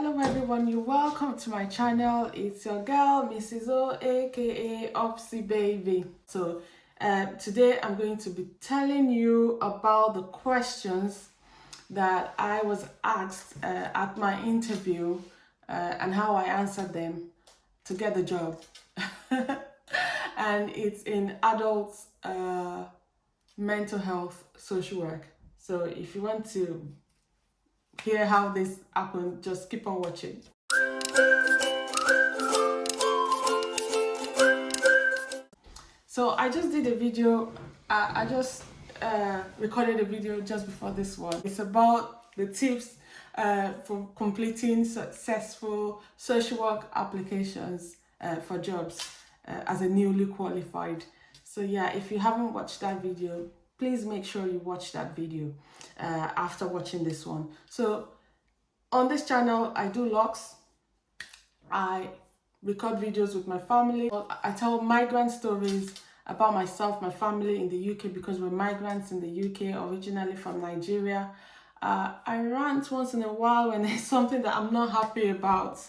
Hello everyone, you're welcome to my channel. It's your girl Mrs. O, aka Opsy Baby. So today I'm going to be telling you about the questions that I was asked at my interview and how I answered them to get the job. And it's in adult mental health social work. So if you want to hear how this happened, just keep on watching. So I just did a video, I just recorded a video just before this one. It's about the tips for completing successful social work applications for jobs as a newly qualified. So yeah, if you haven't watched that video, please make sure you watch that video after watching this one. So on this channel, I do logs. I record videos with my family. I tell migrant stories about myself, my family in the UK, because we're migrants in the UK, originally from Nigeria. I rant once in a while when there's something that I'm not happy about.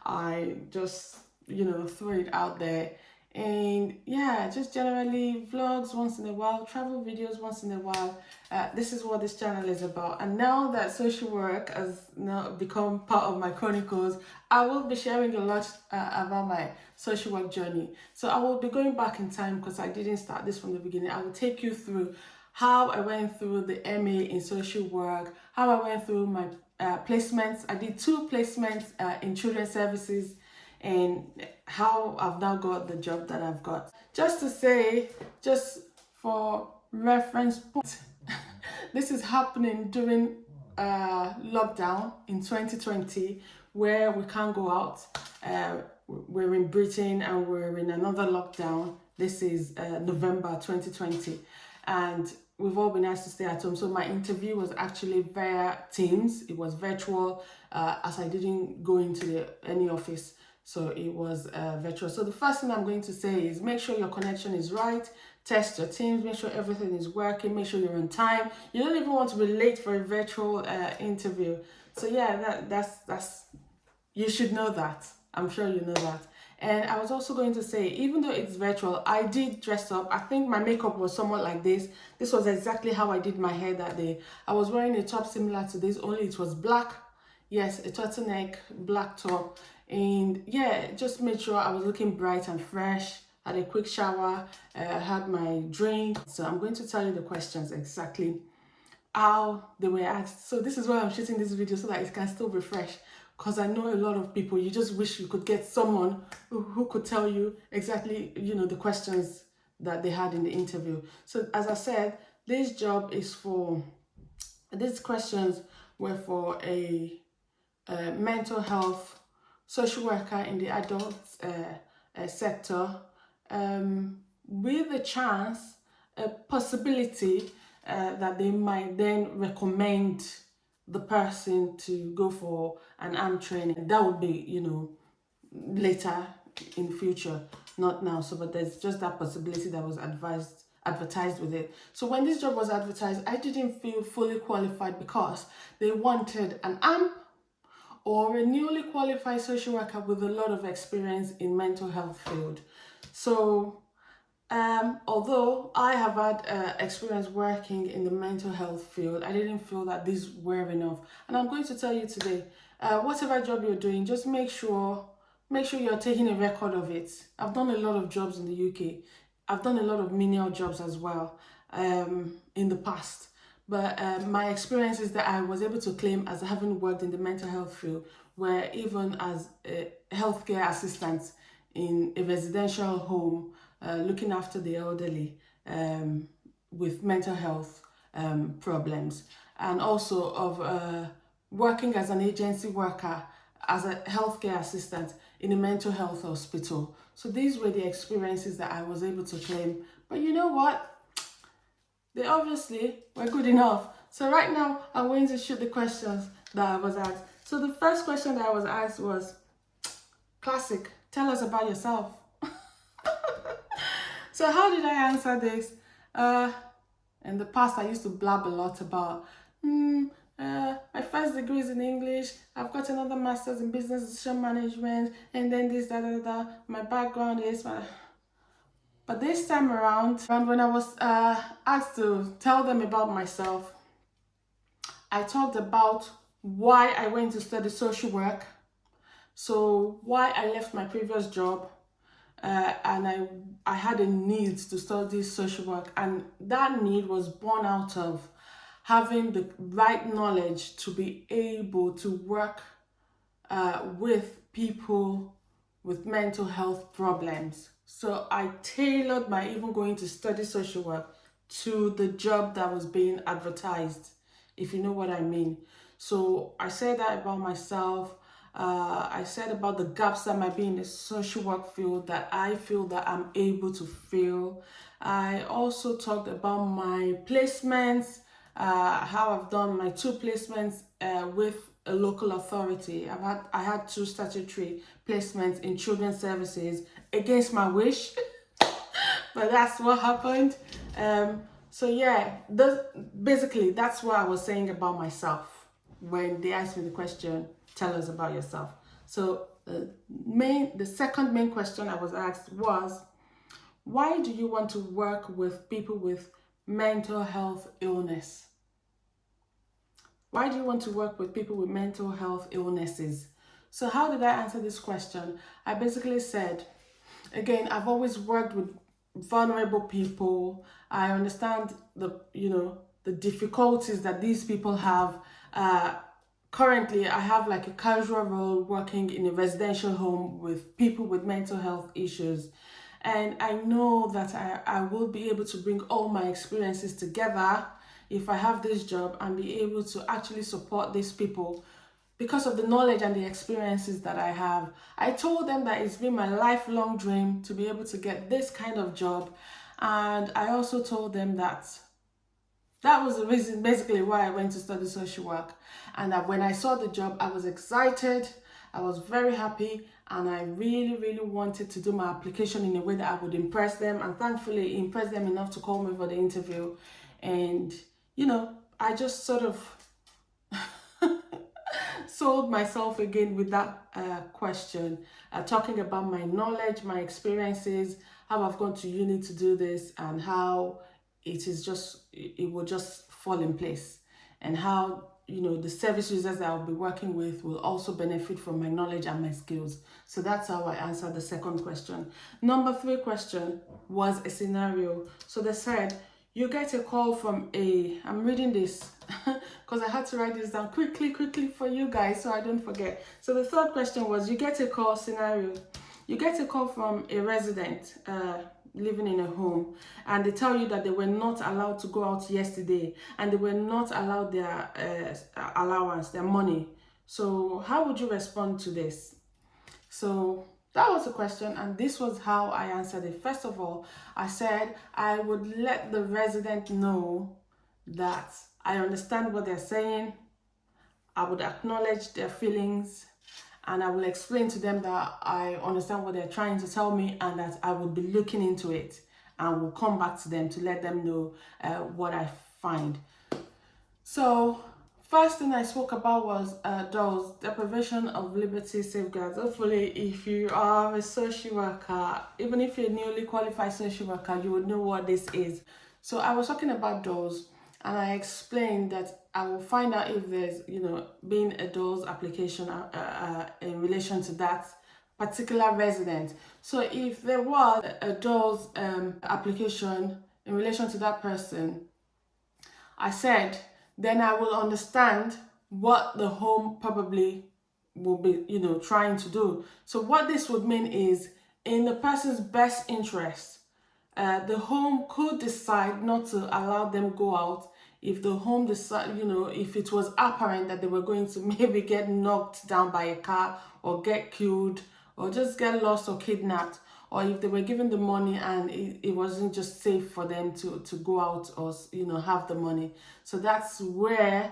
I just, throw it out there. And yeah, just generally vlogs once in a while, travel videos once in a while. This is what this channel is about. And now that social work has now become part of my chronicles, I will be sharing a lot about my social work journey. So I will be going back in time because I didn't start this from the beginning. I will take you through how I went through the MA in social work, how I went through my placements. I did 2 placements in children's services, and how I've now got the job that I've got. Just to say, just for reference point, this is happening during lockdown in 2020, where we can't go out. We're in Britain and we're in another lockdown. This is November 2020, and we've all been asked to stay at home. So my interview was actually via Teams. It was virtual, as I didn't go into any office. So it was virtual. So the first thing I'm going to say is make sure your connection is right. Test your Teams, make sure everything is working, make sure you're on time. You don't even want to be late for a virtual interview. So yeah, that's you should know that. I'm sure you know that. And I was also going to say, even though it's virtual, I did dress up. I think my makeup was somewhat like this. This was exactly how I did my hair that day. I was wearing a top similar to this, only it was black. Yes, a turtleneck, black top. And yeah, just made sure I was looking bright and fresh. Had a quick shower, had my drink. So I'm going to tell you the questions exactly how they were asked. So this is why I'm shooting this video, so that it can still be fresh. Because I know a lot of people, you just wish you could get someone who could tell you exactly, the questions that they had in the interview. So as I said, this job is for, these questions were for a mental health social worker in the adult sector, with a chance, a possibility that they might then recommend the person to go for an arm training. That would be, later in the future, not now. So, but there's just that possibility that was advertised with it. So when this job was advertised, I didn't feel fully qualified because they wanted an AMP or a newly qualified social worker with a lot of experience in mental health field. So although I have had experience working in the mental health field, I didn't feel that these were enough. And I'm going to tell you today, whatever job you're doing, just make sure you're taking a record of it. I've done a lot of jobs in the UK. I've done a lot of menial jobs as well in the past. But my experience is that I was able to claim as having worked in the mental health field, where even as a healthcare assistant in a residential home, looking after the elderly with mental health problems, and also of working as an agency worker, as a healthcare assistant in a mental health hospital. So these were the experiences that I was able to claim. But you know what? They obviously were good enough. So right now, I'm going to shoot the questions that I was asked. So the first question that I was asked was, classic, tell us about yourself. So how did I answer this? In the past, I used to blab a lot about My first degree is in English. I've got another master's in business decision management, and then this, da da da. My background is. But this time around, when I was asked to tell them about myself, I talked about why I went to study social work, so why I left my previous job, and I had a need to study social work, and that need was born out of having the right knowledge to be able to work with people with mental health problems. So I tailored my even going to study social work to the job that was being advertised, if you know what I mean. So I said that about myself. I said about the gaps that might be in the social work field that I feel that I'm able to fill. I also talked about my placements, how I've done my 2 placements with a local authority. I had 2 statutory placements in children's services against my wish, but that's what happened. So yeah, basically that's what I was saying about myself when they asked me the question, tell us about yourself. So the second main question I was asked was, why do you want to work with people with mental health illness? Why do you want to work with people with mental health illnesses? So how did I answer this question? I basically said, again, I've always worked with vulnerable people. I understand the difficulties that these people have. Currently, I have like a casual role working in a residential home with people with mental health issues. And I know that I will be able to bring all my experiences together if I have this job and be able to actually support these people because of the knowledge and the experiences that I have. I told them that it's been my lifelong dream to be able to get this kind of job. And I also told them that that was the reason basically why I went to study social work. And that when I saw the job, I was excited, I was very happy, and I really, really wanted to do my application in a way that I would impress them, and thankfully impress them enough to call me for the interview. And, I just sort of sold myself again with that question, talking about my knowledge, my experiences, how I've gone to uni to do this, and how it will just fall in place, and how the service users that I'll be working with will also benefit from my knowledge and my skills. So that's how I answered the second question. Number 3 question was a scenario. So they said, you get a call from I'm reading this because I had to write this down quickly for you guys so I don't forget. So the third question was, you get a call scenario. You get a call from a resident living in a home, and they tell you that they were not allowed to go out yesterday, and they were not allowed their allowance, their money. So how would you respond to this? So that was the question, and this was how I answered it. First of all, I said I would let the resident know that I understand what they're saying. I would acknowledge their feelings, and I will explain to them that I understand what they're trying to tell me, and that I will be looking into it, and will come back to them to let them know what I find. So first thing I spoke about was those deprivation of liberty safeguards. Hopefully, if you are a social worker, even if you're a newly qualified social worker, you would know what this is. So I was talking about those, and I explained that I will find out if there's, being a DOLS application in relation to that particular resident. So if there was a DOLS application in relation to that person, I said, then I will understand what the home probably will be, trying to do. So what this would mean is, in the person's best interest, the home could decide not to allow them go out if the home decide, if it was apparent that they were going to maybe get knocked down by a car or get killed or just get lost or kidnapped, or if they were given the money and it wasn't just safe for them to go out or have the money. So that's where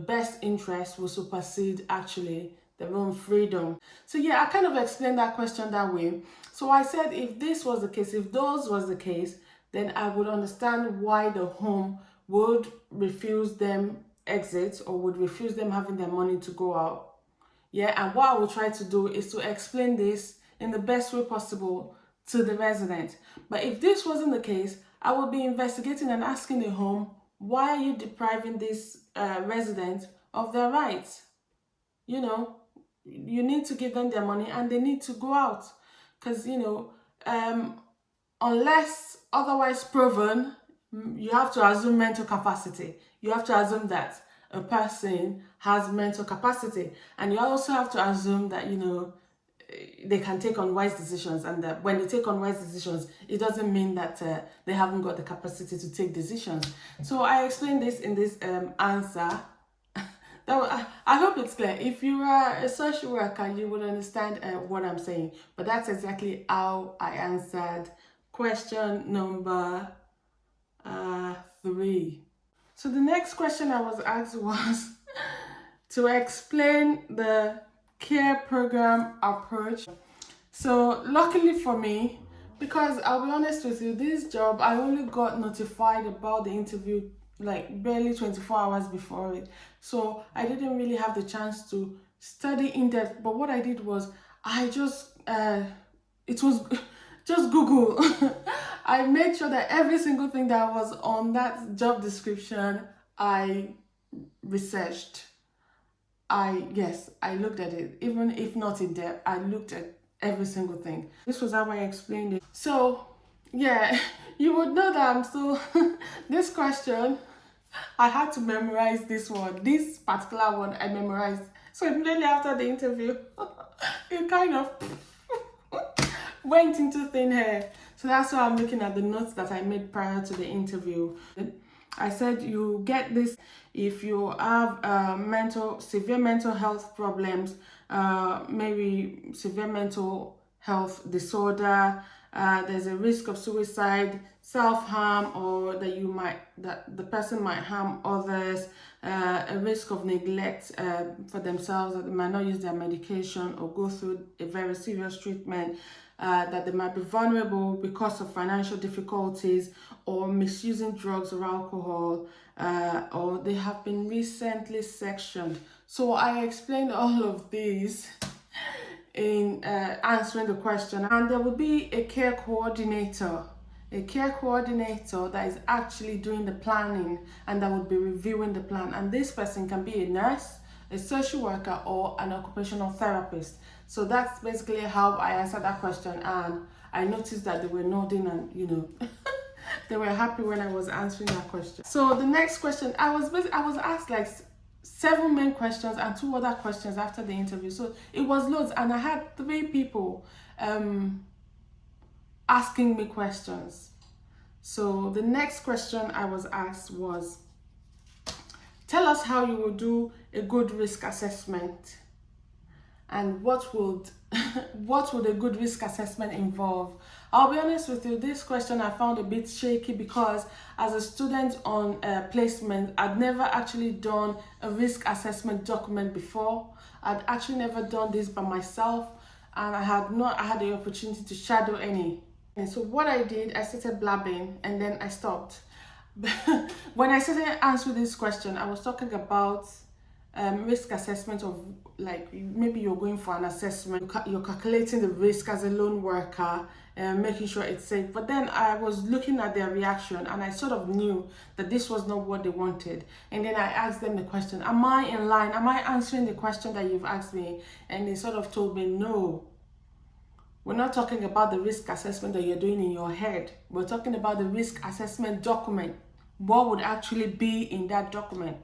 best interest will supersede actually their own freedom. So yeah, I kind of explained that question that way. So I said, if this was the case, if those was the case, then I would understand why the home would refuse them exit or would refuse them having their money to go out. Yeah, and what I will try to do is to explain this in the best way possible to the resident. But if this wasn't the case, I would be investigating and asking the home, why are you depriving this resident of their rights? You know, you need to give them their money and they need to go out. Because, unless otherwise proven, you have to assume mental capacity. You have to assume that a person has mental capacity, and you also have to assume that they can take unwise decisions, and that when they take unwise decisions, it doesn't mean that they haven't got the capacity to take decisions. So I explained this in this answer. I hope it's clear. If you are a social worker, you would understand what I'm saying. But that's exactly how I answered question number 3. So the next question I was asked was to explain the care program approach. So luckily for me, because I'll be honest with you, this job, I only got notified about the interview like barely 24 hours before it. So I didn't really have the chance to study in depth. But what I did was I just, it was just Google. I made sure that every single thing that was on that job description, I researched. I looked at it. Even if not in depth, I looked at every single thing. This was how I explained it. So yeah, you would know that I'm still this question, I had to memorize this one. This particular one I memorized. So immediately after the interview, it kind of went into thin air. So that's why I'm looking at the notes that I made prior to the interview. I said you get this if you have severe mental health problems, maybe severe mental health disorder, there's a risk of suicide, self-harm, or that the person might harm others, a risk of neglect for themselves, that they might not use their medication or go through a very serious treatment, that they might be vulnerable because of financial difficulties or misusing drugs or alcohol, or they have been recently sectioned. So I explained all of these in answering the question, and there will be a care coordinator that is actually doing the planning and that will be reviewing the plan, and this person can be a nurse, a social worker, or an occupational therapist. So that's basically how I answered that question, and I noticed that they were nodding and they were happy when I was answering that question. So the next question, I was asked like 7 main questions and 2 other questions after the interview. So it was loads, and I had 3 people asking me questions. So the next question I was asked was, tell us how you will do a good risk assessment, and what would a good risk assessment involve? I'll be honest with you, this question I found a bit shaky because as a student on placement, I'd never actually done a risk assessment document before. I'd actually never done this by myself, and I had the opportunity to shadow any. And so what I did, I started blabbing and then I stopped. When I started answering this question, I was talking about risk assessment of, like, maybe you're going for an assessment, you're calculating the risk as a lone worker, making sure it's safe. But then I was looking at their reaction and I sort of knew that this was not what they wanted. And then I asked them the question, am I in line? Am I answering the question that you've asked me? And they sort of told me, no. We're not talking about the risk assessment that you're doing in your head. We're talking about the risk assessment document. What would actually be in that document?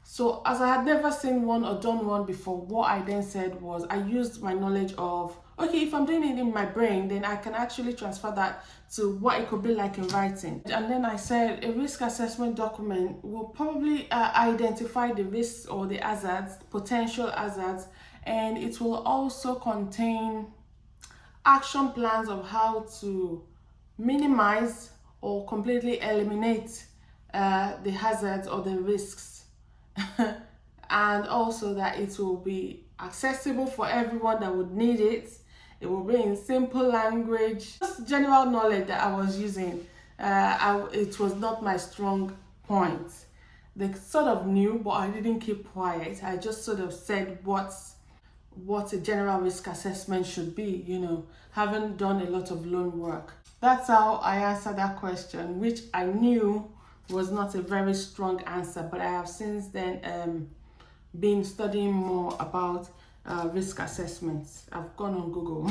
So as I had never seen one or done one before, what I then said was I used my knowledge of, okay, if I'm doing it in my brain, then I can actually transfer that to what it could be like in writing. And then I said a risk assessment document will probably identify the risks or the hazards, potential hazards, and it will also contain action plans of how to minimize or completely eliminate the hazards or the risks. And also that it will be accessible for everyone that would need it. It will be in simple language. Just general knowledge that I was using. It was not my strong point. They sort of knew, but I didn't keep quiet. I just sort of said what a general risk assessment should be, having done a lot of loan work. That's how I answered that question, which I knew was not a very strong answer, but I have since then been studying more about risk assessments. I've gone on Google.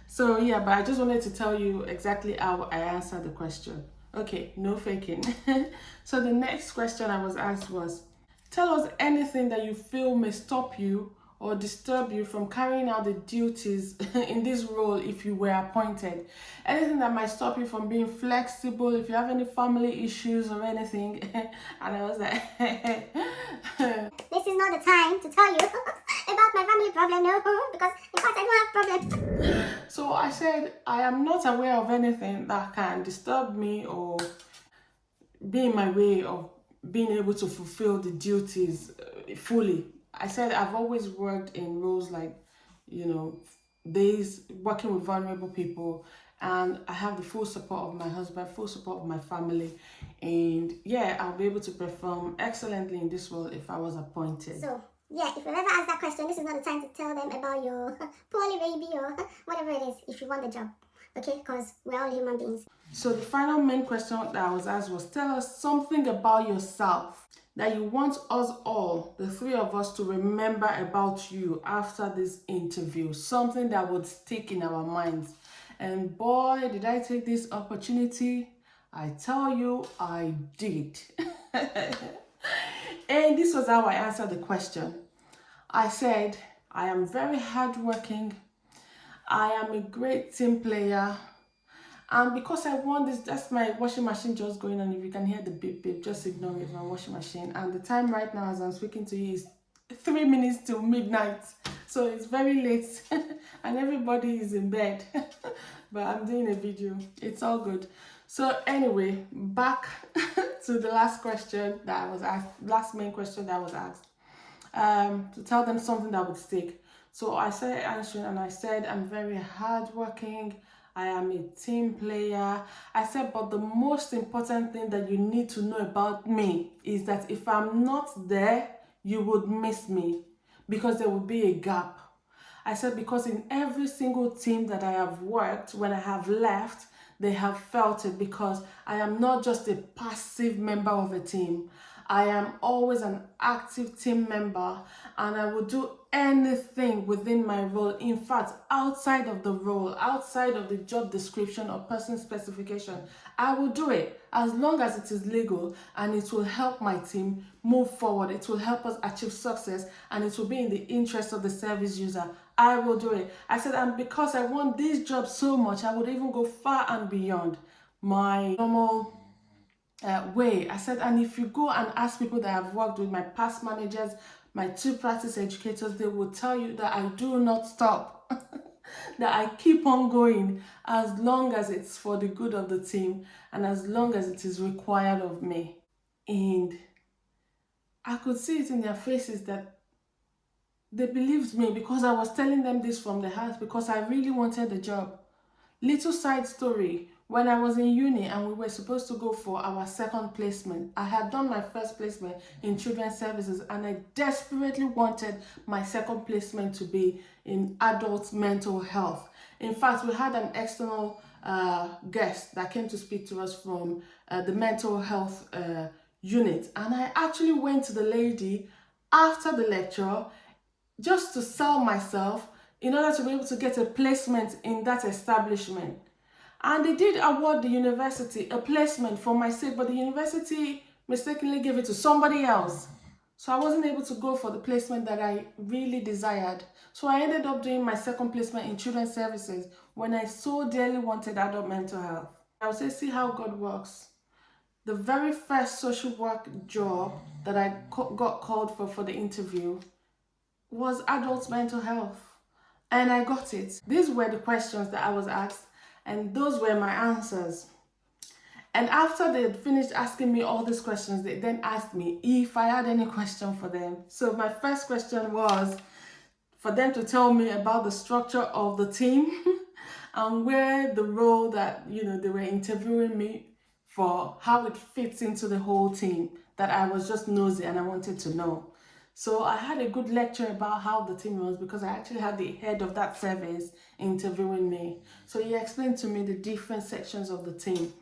So yeah, but I just wanted to tell you exactly how I answered the question. Okay, no faking. So the next question I was asked was, tell us anything that you feel may stop you or disturb you from carrying out the duties in this role if you were appointed. Anything that might stop you from being flexible, if you have any family issues or anything. And I was like, this is not the time to tell you about my family problem, no, because in fact I don't have problem. So I said, I am not aware of anything that can disturb me or be in my way of being able to fulfill the duties fully. I said I've always worked in roles like, days working with vulnerable people, and I have the full support of my husband, full support of my family, and yeah, I'll be able to perform excellently in this role if I was appointed. So yeah, if you ever ask that question, this is not the time to tell them about your poorly baby or whatever it is if you want the job, okay? Because we're all human beings. So the final main question that I was asked was, tell us something about yourself that you want us all, the three of us, to remember about you after this interview. Something that would stick in our minds. And boy, did I take this opportunity. I tell you, I did. And this was how I answered the question. I said, I am very hardworking. I am a great team player. And because I want this, that's my washing machine just going on. If you can hear the beep beep, just ignore it, my washing machine. And the time right now as I'm speaking to you is 3 minutes till midnight. So it's very late and everybody is in bed. But I'm doing a video. It's all good. So anyway, back to the last question that I was asked, last main question that I was asked. To tell them something that would stick. So I started answering and I said, I'm very hardworking. I am a team player. I said, but the most important thing that you need to know about me is that if I'm not there, you would miss me because there would be a gap. I said, because in every single team that I have worked, when I have left, they have felt it because I am not just a passive member of a team. I am always an active team member and I will do anything within my role. In fact, outside of the role, outside of the job description or person specification, I will do it as long as it is legal and it will help my team move forward. It will help us achieve success and it will be in the interest of the service user. I will do it. I said, and because I want this job so much, I would even go far and beyond my normal way. I said, and if you go and ask people that I've worked with, my past managers, my 2 practice educators, they will tell you that I do not stop, that I keep on going as long as it's for the good of the team and as long as it is required of me. And I could see it in their faces that they believed me because I was telling them this from the heart because I really wanted the job. Little side story, when I was in uni and we were supposed to go for our second placement, I had done my first placement in children's services and I desperately wanted my second placement to be in adult mental health. In fact, we had an external guest that came to speak to us from the mental health unit, and I actually went to the lady after the lecture just to sell myself in order to be able to get a placement in that establishment. And they did award the university a placement for my sake, but the university mistakenly gave it to somebody else. So I wasn't able to go for the placement that I really desired. So I ended up doing my second placement in children's services when I so dearly wanted adult mental health. I would say, see how God works. The very first social work job that I got called for the interview was adult mental health. And I got it. These were the questions that I was asked, and those were my answers. And after they had finished asking me all these questions, they then asked me if I had any question for them. So my first question was for them to tell me about the structure of the team and where the role that they were interviewing me for, how it fits into the whole team. that I was just nosy and I wanted to know. So I had a good lecture about how the team was, because I actually had the head of that service interviewing me. So he explained to me the different sections of the team,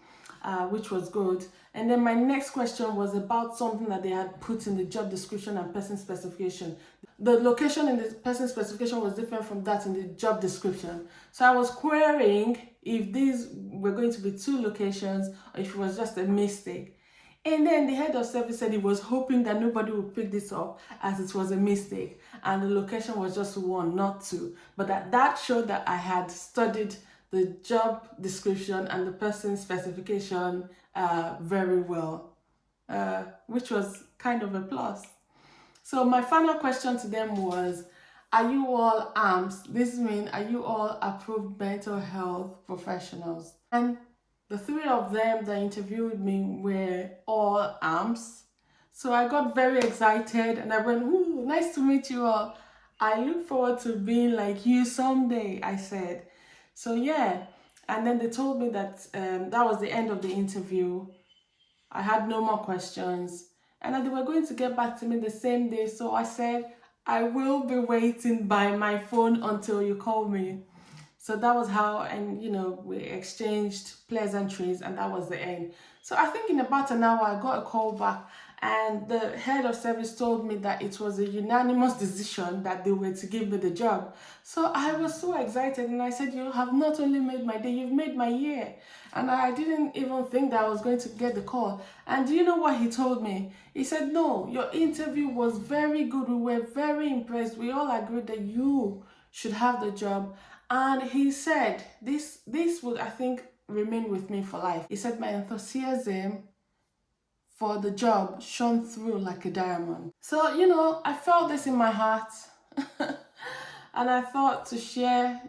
which was good. And then my next question was about something that they had put in the job description and person specification. The location in the person specification was different from that in the job description. So I was querying if these were going to be 2 locations or if it was just a mistake. And then the head of service said he was hoping that nobody would pick this up as it was a mistake and the location was just 1, not 2. But that showed that I had studied the job description and the person specification very well, which was kind of a plus. So my final question to them was, are you all AMPs? This means, are you all approved mental health professionals? And the 3 of them that interviewed me were all AMPs. So I got very excited and I went, ooh, nice to meet you all. I look forward to being like you someday, I said. So yeah, and then they told me that that was the end of the interview. I had no more questions and that they were going to get back to me the same day. So I said, I will be waiting by my phone until you call me. So that was how, and we exchanged pleasantries and that was the end. So I think in about an hour, I got a call back and the head of service told me that it was a unanimous decision that they were to give me the job. So I was so excited and I said, you have not only made my day, you've made my year. And I didn't even think that I was going to get the call. And do you know what he told me? He said, no, your interview was very good. We were very impressed. We all agreed that you should have the job. And he said, this would, I think, remain with me for life. He said, my enthusiasm for the job shone through like a diamond. So, I felt this in my heart. And I thought to share,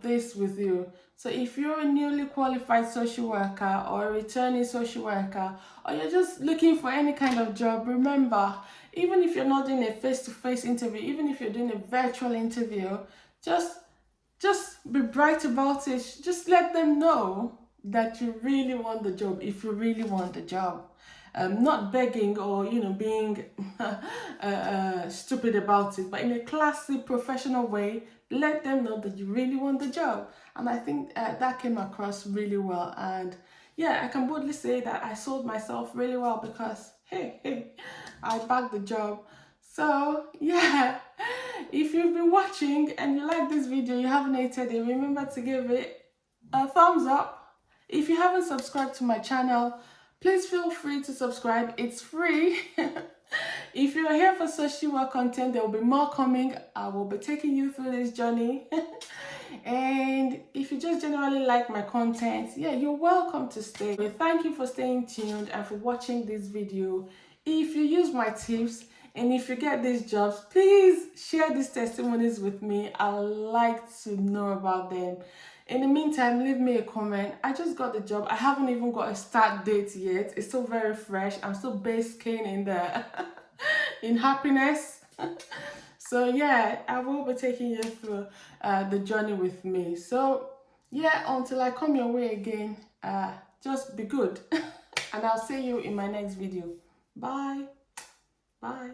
this with you. So if you're a newly qualified social worker or a returning social worker, or you're just looking for any kind of job, remember, even if you're not doing a face-to-face interview, even if you're doing a virtual interview, just be bright about it. Just let them know that you really want the job, if you really want the job. Not begging or, being stupid about it, but in a classy, professional way, let them know that you really want the job. And I think that came across really well. And yeah, I can boldly say that I sold myself really well because, hey, I bagged the job. So yeah, if you've been watching and you like this video, you haven't hated it, remember to give it a thumbs up. If you haven't subscribed to my channel, please feel free to subscribe. It's free. If you're here for social work content, there will be more coming. I will be taking you through this journey. And if you just generally like my content, yeah, you're welcome to stay. But thank you for staying tuned and for watching this video. If you use my tips and if you get these jobs, please share these testimonies with me. I'd like to know about them. In the meantime, leave me a comment. I just got the job. I haven't even got a start date yet. It's still very fresh. I'm still basking in the in happiness. So yeah, I will be taking you through the journey with me. So yeah, until I come your way again, just be good. And I'll see you in my next video. Bye. Bye.